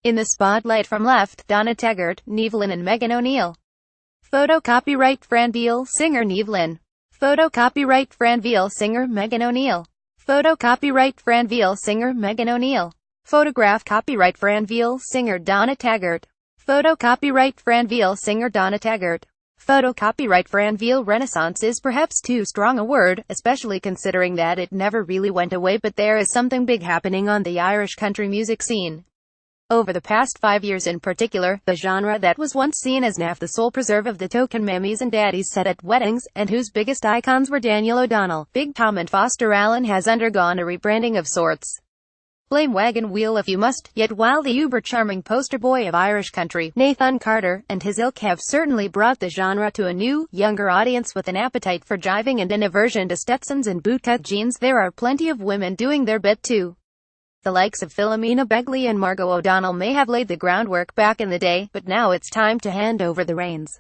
In the spotlight from left, Donna Taggart, Niamh and Megan O'Neill. Photo copyright Fran Veal, singer Niamh. Photo copyright Fran Veal, singer Megan O'Neill. Photo copyright Fran Veal, singer Megan O'Neill. Photograph copyright Fran Veal, singer Donna Taggart. Photo copyright Fran Veal, singer Donna Taggart. Photo copyright Fran Veal. Renaissance is perhaps too strong a word, especially considering that it never really went away, but there is something big happening on the Irish country music scene. Over the past 5 years in particular, the genre that was once seen as naff the sole preserve of the token mammies and daddies set at weddings, and whose biggest icons were Daniel O'Donnell, Big Tom and Foster Allen, has undergone a rebranding of sorts. Blame Wagon Wheel if you must, yet while the uber-charming poster boy of Irish country, Nathan Carter, and his ilk have certainly brought the genre to a new, younger audience with an appetite for jiving and an aversion to Stetsons and bootcut jeans, there are plenty of women doing their bit too. The likes of Philomena Begley and Margot O'Donnell may have laid the groundwork back in the day, but now it's time to hand over the reins.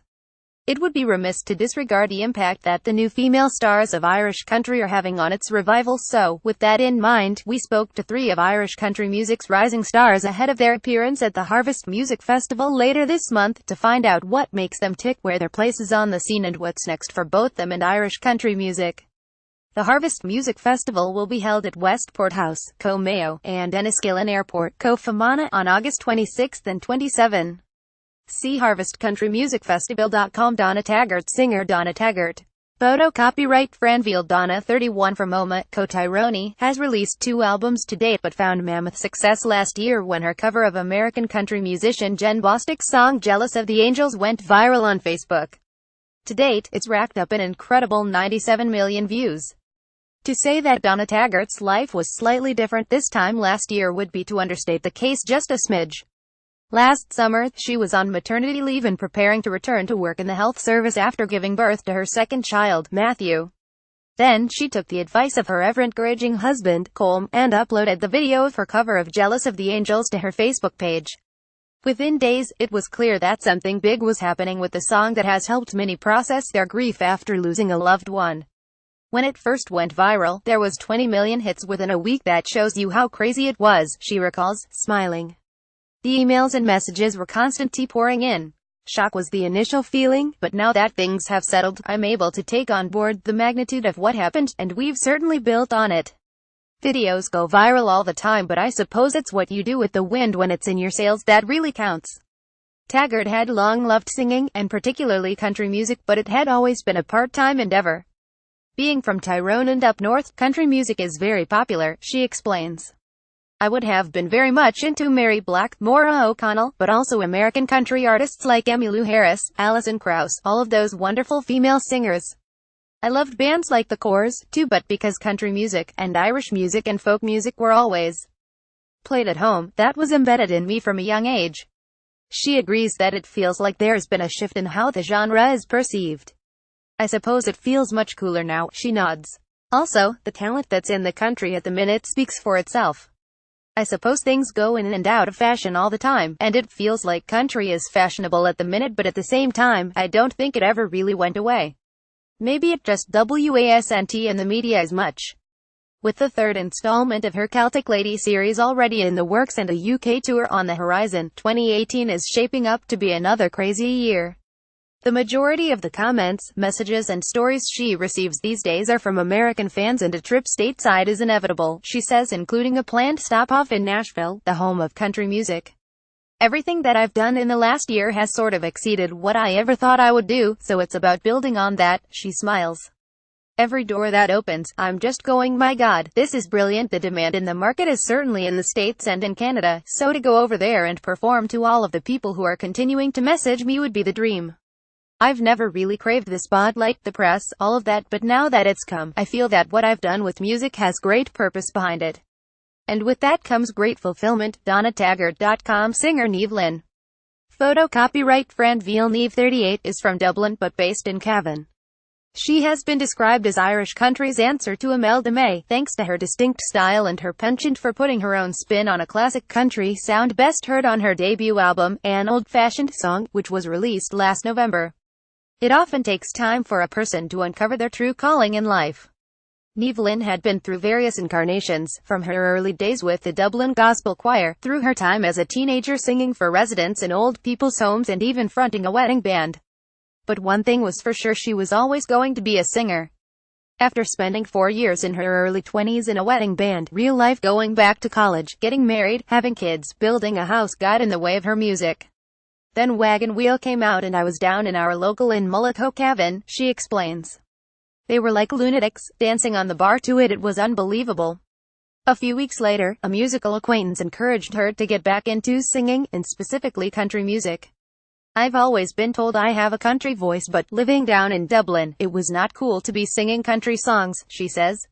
It would be remiss to disregard the impact that the new female stars of Irish country are having on its revival, so, with that in mind, we spoke to 3 of Irish country music's rising stars ahead of their appearance at the Harvest Music Festival later this month, to find out what makes them tick, where their place is on the scene, and what's next for both them and Irish country music. The Harvest Music Festival will be held at Westport House, Co Mayo, and Enniskillen Airport, Co Fermanagh, on August 26 and 27. See harvestcountrymusicfestival.com. Donna Taggart, singer Donna Taggart. Photo copyright Fran Veal. Donna, 31, from Omagh, Co Tyrone, has released 2 albums to date, but found mammoth success last year when her cover of American country musician Jen Bostic's song Jealous of the Angels went viral on Facebook. To date, it's racked up an incredible 97 million views. To say that Donna Taggart's life was slightly different this time last year would be to understate the case just a smidge. Last summer, she was on maternity leave and preparing to return to work in the health service after giving birth to her second child, Matthew. Then, she took the advice of her ever-encouraging husband, Colm, and uploaded the video of her cover of Jealous of the Angels to her Facebook page. Within days, it was clear that something big was happening with the song that has helped many process their grief after losing a loved one. When it first went viral, there was 20 million hits within a week. That shows you how crazy it was, she recalls, smiling. The emails and messages were constantly pouring in. Shock was the initial feeling, but now that things have settled, I'm able to take on board the magnitude of what happened, and we've certainly built on it. Videos go viral all the time, but I suppose it's what you do with the wind when it's in your sails that really counts. Taggart had long loved singing, and particularly country music, but it had always been a part-time endeavor. Being from Tyrone and up north, country music is very popular, she explains. I would have been very much into Mary Black, Maura O'Connell, but also American country artists like Emmylou Harris, Alison Krauss, all of those wonderful female singers. I loved bands like the Corrs, too, but because country music, and Irish music and folk music were always played at home, that was embedded in me from a young age. She agrees that it feels like there's been a shift in how the genre is perceived. I suppose it feels much cooler now, she nods. Also, the talent that's in the country at the minute speaks for itself. I suppose things go in and out of fashion all the time, and it feels like country is fashionable at the minute, but at the same time, I don't think it ever really went away. Maybe it just wasn't in the media as much. With the 3rd installment of her Celtic Lady series already in the works and a UK tour on the horizon, 2018 is shaping up to be another crazy year. The majority of the comments, messages and stories she receives these days are from American fans, and a trip stateside is inevitable, she says, including a planned stop-off in Nashville, the home of country music. Everything that I've done in the last year has sort of exceeded what I ever thought I would do, so it's about building on that, she smiles. Every door that opens, I'm just going, my God, this is brilliant. The demand in the market is certainly in the States and in Canada, so to go over there and perform to all of the people who are continuing to message me would be the dream. I've never really craved the spotlight, the press, all of that, but now that it's come, I feel that what I've done with music has great purpose behind it. And with that comes great fulfillment. DonnaTaggart.com. Singer Niamh. Photo copyright Fran Veal. Niamh, 38, is from Dublin, but based in Cavan. She has been described as Irish country's answer to Imelda May, thanks to her distinct style and her penchant for putting her own spin on a classic country sound best heard on her debut album, An Old-Fashioned Song, which was released last November. It often takes time for a person to uncover their true calling in life. Lynn had been through various incarnations, from her early days with the Dublin Gospel Choir, through her time as a teenager singing for residents in old people's homes and even fronting a wedding band. But one thing was for sure, she was always going to be a singer. After spending 4 years in her early 20s in a wedding band, real life, going back to college, getting married, having kids, building a house got in the way of her music. Then Wagon Wheel came out and I was down in our local in Mullico Cabin, she explains. They were like lunatics, dancing on the bar to it. It was unbelievable. A few weeks later, a musical acquaintance encouraged her to get back into singing, and specifically country music. I've always been told I have a country voice, but living down in Dublin, it was not cool to be singing country songs, she says.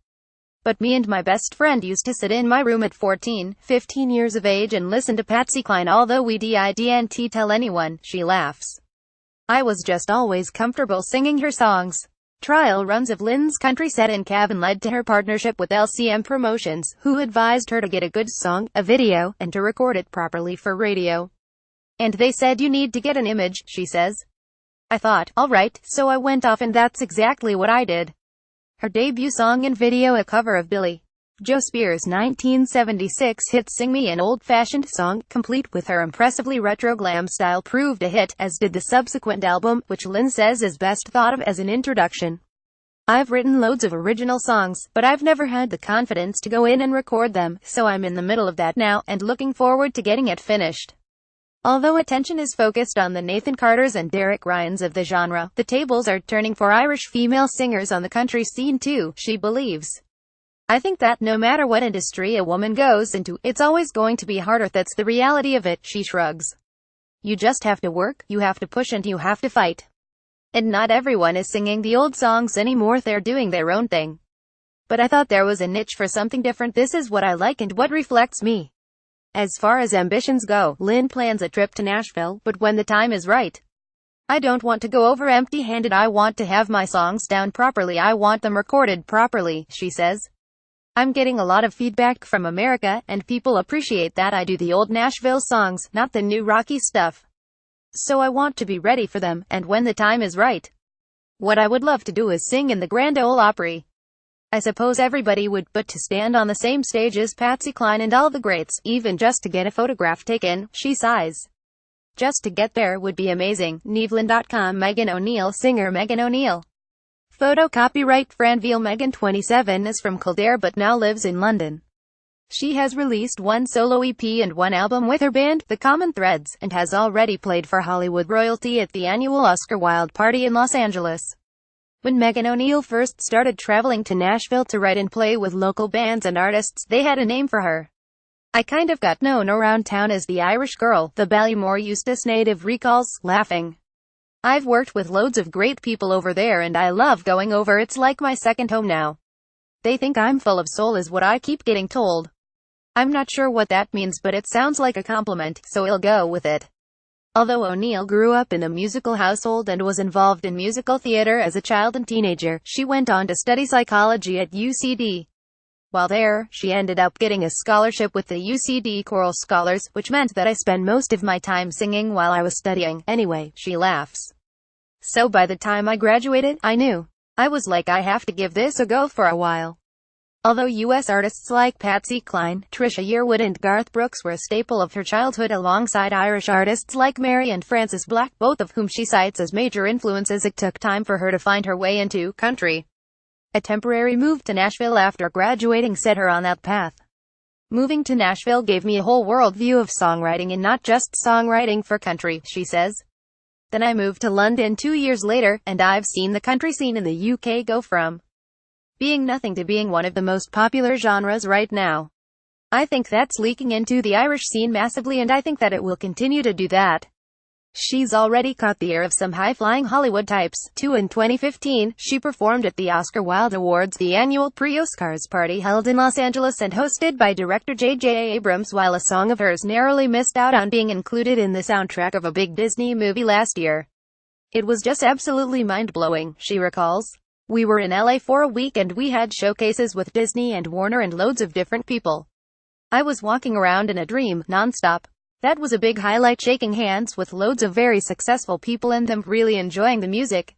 But me and my best friend used to sit in my room at 14, 15 years of age and listen to Patsy Cline, although we didn't tell anyone, she laughs. I was just always comfortable singing her songs. Trial runs of Lynn's country set in Cavan led to her partnership with LCM Promotions, who advised her to get a good song, a video, and to record it properly for radio. And they said you need to get an image, she says. I thought, alright, so I went off and that's exactly what I did. Her debut song and video, a cover of Billy Joe Spears' 1976 hit Sing Me, an old-fashioned song, complete with her impressively retro glam style, proved a hit, as did the subsequent album, which Lynn says is best thought of as an introduction. I've written loads of original songs, but I've never had the confidence to go in and record them, so I'm in the middle of that now, and looking forward to getting it finished. Although attention is focused on the Nathan Carters and Derek Ryans of the genre, the tables are turning for Irish female singers on the country scene too, she believes. I think that no matter what industry a woman goes into, it's always going to be harder. That's the reality of it, she shrugs. You just have to work, you have to push, and you have to fight. And not everyone is singing the old songs anymore, they're doing their own thing. But I thought there was a niche for something different. This is what I like and what reflects me. As far as ambitions go, Lynn plans a trip to Nashville, but when the time is right. I don't want to go over empty-handed. I want to have my songs down properly. I want them recorded properly, she says. I'm getting a lot of feedback from America, and people appreciate that I do the old Nashville songs, not the new rocky stuff. So I want to be ready for them, and when the time is right. What I would love to do is sing in the Grand Ole Opry. I suppose everybody would, but to stand on the same stage as Patsy Cline and all the greats, even just to get a photograph taken, she sighs. Just to get there would be amazing. Nevelyn.com. Megan O'Neill. Singer Megan O'Neill. Photo copyright Franville. Megan, 27, is from Kildare but now lives in London. She has released one solo EP and one album with her band, The Common Threads, and has already played for Hollywood royalty at the annual Oscar Wilde party in Los Angeles. When Megan O'Neill first started traveling to Nashville to write and play with local bands and artists, they had a name for her. I kind of got known around town as the Irish Girl, the Ballymore Eustace native recalls, laughing. I've worked with loads of great people over there and I love going over. It's like my second home now. They think I'm full of soul is what I keep getting told. I'm not sure what that means, but it sounds like a compliment, so I'll go with it. Although O'Neill grew up in a musical household and was involved in musical theater as a child and teenager, she went on to study psychology at UCD. While there, she ended up getting a scholarship with the UCD Choral Scholars, which meant that I spent most of my time singing while I was studying. Anyway, she laughs. So by the time I graduated, I knew. I was like, I have to give this a go for a while. Although U.S. artists like Patsy Cline, Trisha Yearwood and Garth Brooks were a staple of her childhood alongside Irish artists like Mary and Frances Black, both of whom she cites as major influences, it took time for her to find her way into country. A temporary move to Nashville after graduating set her on that path. Moving to Nashville gave me a whole world view of songwriting, and not just songwriting for country, she says. Then I moved to London 2 years later, and I've seen the country scene in the UK go from being nothing to being one of the most popular genres right now. I think that's leaking into the Irish scene massively, and I think that it will continue to do that. She's already caught the ear of some high-flying Hollywood types, too. In 2015, she performed at the Oscar Wilde Awards, the annual pre-Oscars party held in Los Angeles and hosted by director J.J. Abrams, while a song of hers narrowly missed out on being included in the soundtrack of a big Disney movie last year. It was just absolutely mind-blowing, she recalls. We were in LA for a week and we had showcases with Disney and Warner and loads of different people. I was walking around in a dream, non-stop. That was a big highlight, shaking hands with loads of very successful people and them really enjoying the music.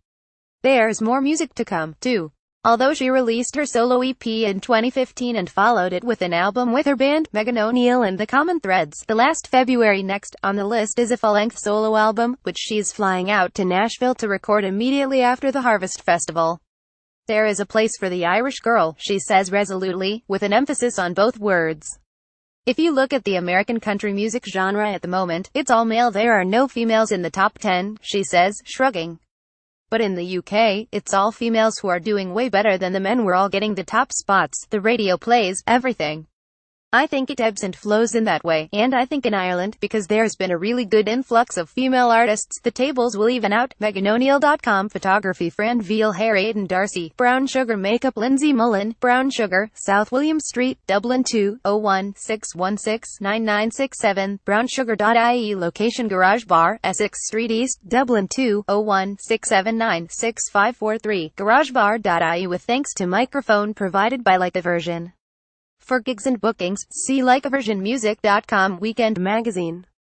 There's more music to come, too. Although she released her solo EP in 2015 and followed it with an album with her band, Megan O'Neill and The Common Threads, the last February. Next on the list is a full-length solo album, which she's flying out to Nashville to record immediately after the Harvest Festival. There is a place for the Irish girl, she says resolutely, with an emphasis on both words. If you look at the American country music genre at the moment, it's all male. There are no females in the top 10, she says, shrugging. But in the UK, it's all females who are doing way better than the men. We're all getting the top spots, the radio plays, everything. I think it ebbs and flows in that way, and I think in Ireland, because there's been a really good influx of female artists, the tables will even out. MeganO'Neill.com. Photography: Fran Veal, Hair, Aidan Darcy. Brown Sugar Makeup: Lindsay Mullen. Brown Sugar, South William Street, Dublin 201-616-9967. brownsugar.ie. Location: Garage Bar, Essex Street East, Dublin 201-679-6543. garagebar.ie. With thanks to microphone provided by Like a Version. For gigs and bookings, see likeaversionmusic.com. Weekend Magazine.